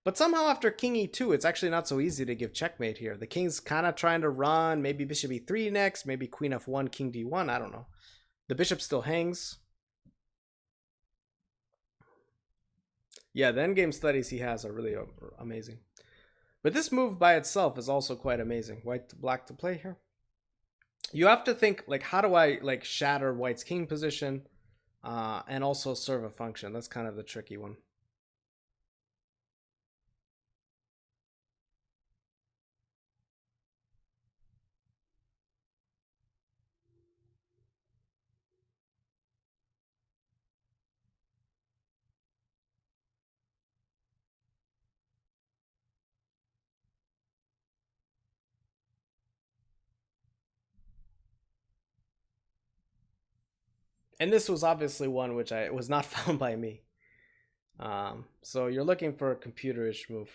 But somehow after king e2, it's actually not so easy to give checkmate here. The king's kind of trying to run. Maybe bishop e3 next. Maybe queen f1, king d1. I don't know. The bishop still hangs. Yeah, the endgame studies he has are really amazing. But this move by itself is also quite amazing. White to black to play here. You have to think, like, how do I, like, shatter white's king position and also serve a function? That's kind of the tricky one. And this was obviously one which was not found by me. So you're looking for a computerish move,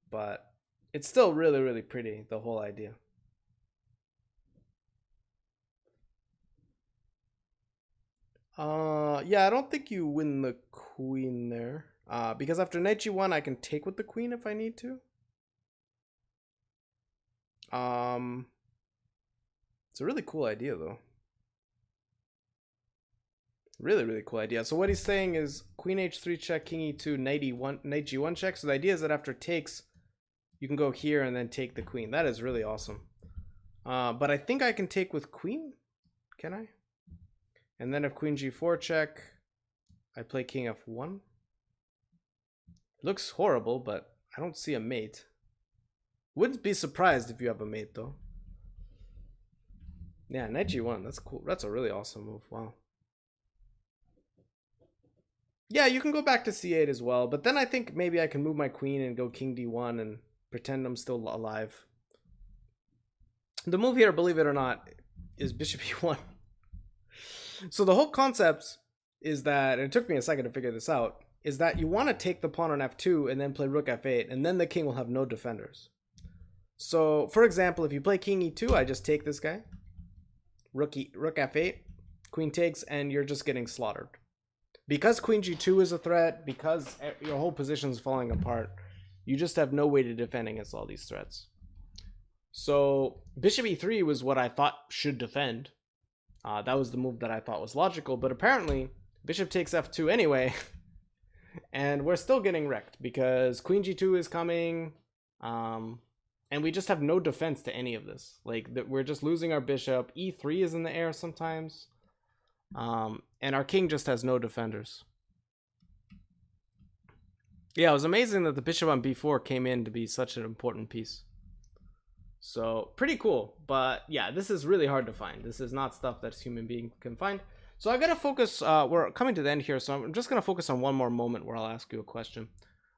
but it's still really, really pretty, the whole idea. Yeah, I don't think you win the queen there. Because after knight g1, I can take with the queen if I need to. It's a really cool idea, though. Really, really cool idea. So what he's saying is queen h3 check, king e2, knight g1 check. So the idea is that after takes, you can go here and then take the queen. That is really awesome. But I think I can take with queen. Can I? And then if queen g4 check, I play king f1. Looks horrible, but I don't see a mate. Wouldn't be surprised if you have a mate, though. Yeah, knight g1. That's cool. That's a really awesome move. Wow. Yeah, you can go back to c8 as well, but then I think maybe I can move my queen and go king d1 and pretend I'm still alive. The move here, believe it or not, is bishop e1. So the whole concept is that, and it took me a second to figure this out, is that you want to take the pawn on f2 and then play rook f8, and then the king will have no defenders. So, for example, if you play king e2, I just take this guy, rook f8, queen takes, and you're just getting slaughtered. Because queen g2 is a threat, because your whole position is falling apart, you just have no way to defend against all these threats. So bishop e3 was what I thought should defend. That was the move that I thought was logical, but apparently bishop takes f2 anyway, and we're still getting wrecked because queen g2 is coming, and we just have no defense to any of this. Like, we're just losing our bishop. e3 is in the air sometimes, and our king just has no defenders. Yeah, it was amazing that the bishop on b4 came in to be such an important piece. So pretty cool, but yeah, this is really hard to find. This is not stuff that human being can find. So I gotta focus, we're coming to the end here, so I'm just gonna focus on one more moment where I'll ask you a question.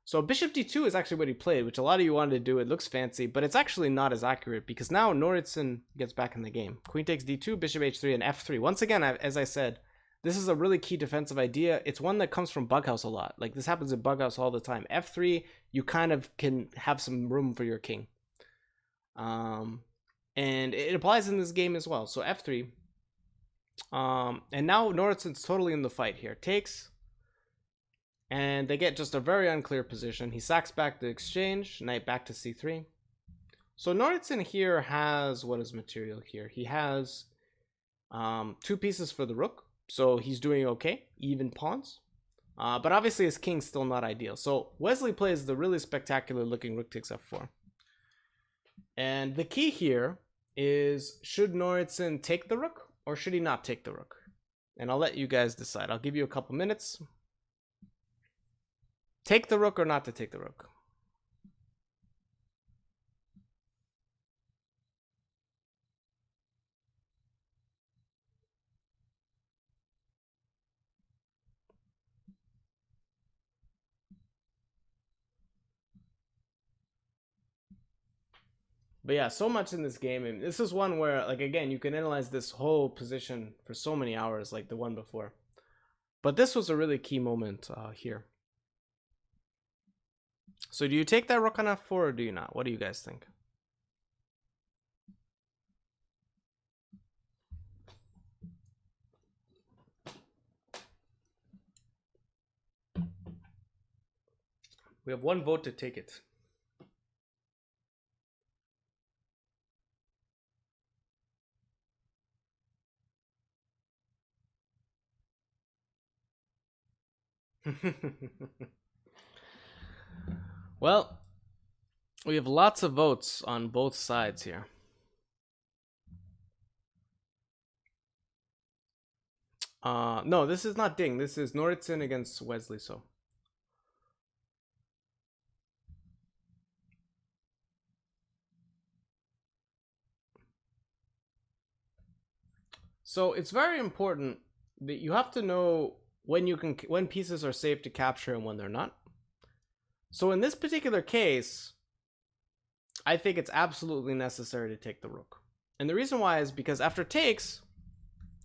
So bishop d2 is actually what he played, which a lot of you wanted to do. It looks fancy, but it's actually not as accurate because now Noritsyn gets back in the game. Queen takes d2, bishop h3, and f3. Once again, as I said, this is a really key defensive idea. It's one that comes from Bughouse a lot. Like, this happens in Bughouse all the time. f3, you kind of can have some room for your king. And it applies in this game as well. So f3. And now Noritsyn's totally in the fight here. Takes. And they get just a very unclear position. He sacks back the exchange. Knight back to c3. So Noritsyn here has, what is material here? He has 2 pieces for the rook. So he's doing okay. Even pawns. But obviously his king's still not ideal. So Wesley plays the really spectacular looking rook takes f4. And the key here is, should Noritsyn take the rook or should he not take the rook? And I'll let you guys decide. I'll give you a couple minutes. Take the rook or not to take the rook? But yeah, so much in this game, and this is one where, like, again, you can analyze this whole position for so many hours, like the one before. But this was a really key moment here. So do you take that rook on f4 or do you not? What do you guys think? We have 1 vote to take it. Well, we have lots of votes on both sides here. No, this is not Ding. This is Noritsyn against Wesley So. So it's very important that you have to know when pieces are safe to capture and when they're not. So in this particular case, I think it's absolutely necessary to take the rook. And the reason why is because after takes,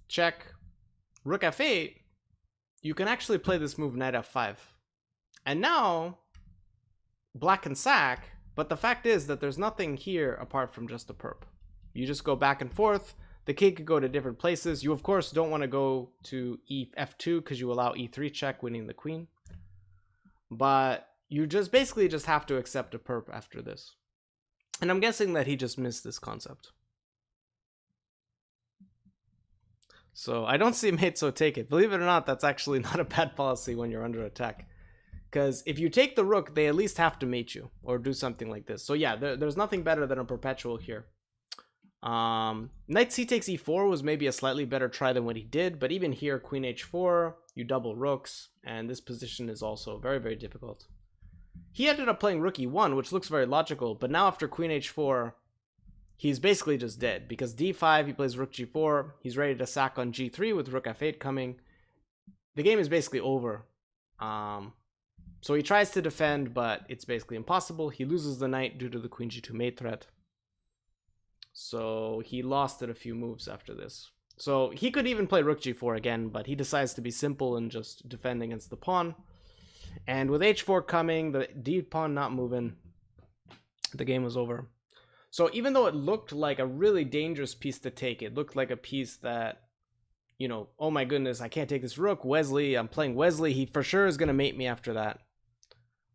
check, rook f8, you can actually play this move knight f5. And now, black can sack, but the fact is that there's nothing here apart from just a perp. You just go back and forth. The king could go to different places. You, of course, don't want to go to f2 because you allow e3 check, winning the queen. But you just basically just have to accept a perp after this. And I'm guessing that he just missed this concept. So I don't see Mate So take it. Believe it or not, that's actually not a bad policy when you're under attack. Because if you take the rook, they at least have to mate you or do something like this. So yeah, there's nothing better than a perpetual here. Knight c takes e4 was maybe a slightly better try than what he did, but even here, queen h4, you double rooks, and this position is also very, very difficult. He ended up playing rook e1, which looks very logical, but now after queen h4, he's basically just dead, because d5, he plays rook g4, he's ready to sack on g3 with rook f8 coming. The game is basically over. So he tries to defend, but it's basically impossible. He loses the knight due to the queen g2 mate threat. So he lost it a few moves after this. So he could even play rook g4 again, but he decides to be simple and just defend against the pawn. And with h4 coming, the d pawn not moving, the game was over. So even though it looked like a really dangerous piece to take, it looked like a piece that, you know, oh my goodness, I can't take this rook. Wesley, I'm playing Wesley. He for sure is going to mate me after that.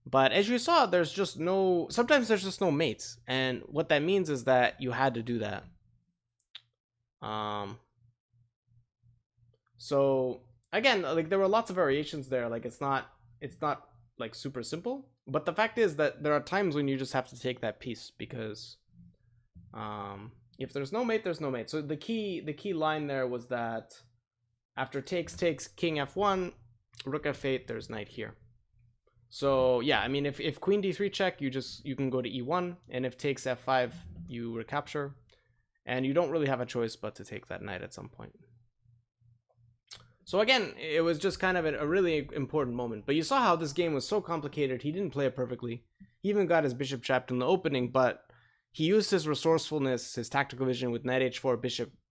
But as you saw, there's just no, sometimes there's just no mates. And what that means is that you had to do that. So again, like there were lots of variations there. Like it's not like super simple, but the fact is that there are times when you just have to take that piece because if there's no mate, there's no mate. So the key line there was that after takes king f1, rook f8, there's knight here. So yeah, I mean if queen d3 check, you can go to e1, and if takes f5, you recapture, and you don't really have a choice but to take that knight at some point. So again, it was just kind of a really important moment. But you saw how this game was so complicated. He didn't play it perfectly. He even got his bishop trapped in the opening, but he used his resourcefulness, his tactical vision with knight h4,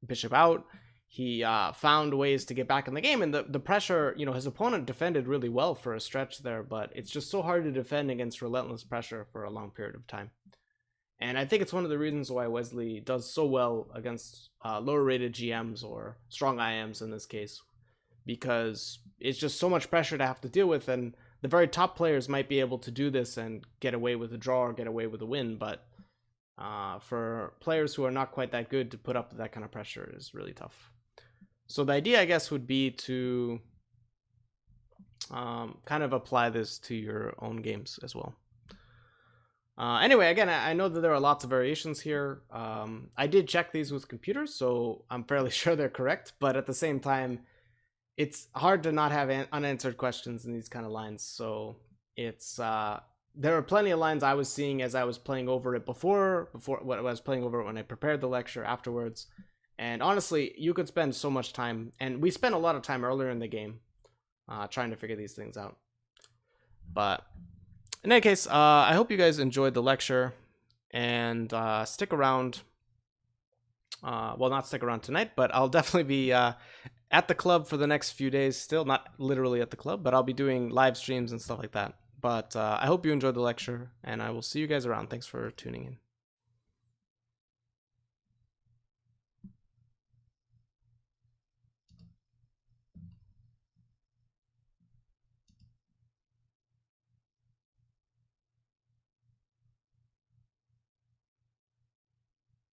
bishop out. He found ways to get back in the game, and the pressure, you know, his opponent defended really well for a stretch there, but it's just so hard to defend against relentless pressure for a long period of time. And I think it's one of the reasons why Wesley does so well against lower rated GMs or strong IMs in this case, because it's just so much pressure to have to deal with, and the very top players might be able to do this and get away with a draw or get away with a win, but for players who are not quite that good, to put up that kind of pressure is really tough. So the idea, I guess, would be to kind of apply this to your own games as well. Anyway, again, I know that there are lots of variations here. I did check these with computers, so I'm fairly sure they're correct, but at the same time, it's hard to not have unanswered questions in these kind of lines. So it's there are plenty of lines I was seeing as I was playing over it before what I was playing over it when I prepared the lecture afterwards. And honestly, you could spend so much time, and we spent a lot of time earlier in the game trying to figure these things out. But in any case, I hope you guys enjoyed the lecture, and stick around. Well, not stick around tonight, but I'll definitely be at the club for the next few days. Still not literally at the club, but I'll be doing live streams and stuff like that. But I hope you enjoyed the lecture, and I will see you guys around. Thanks for tuning in.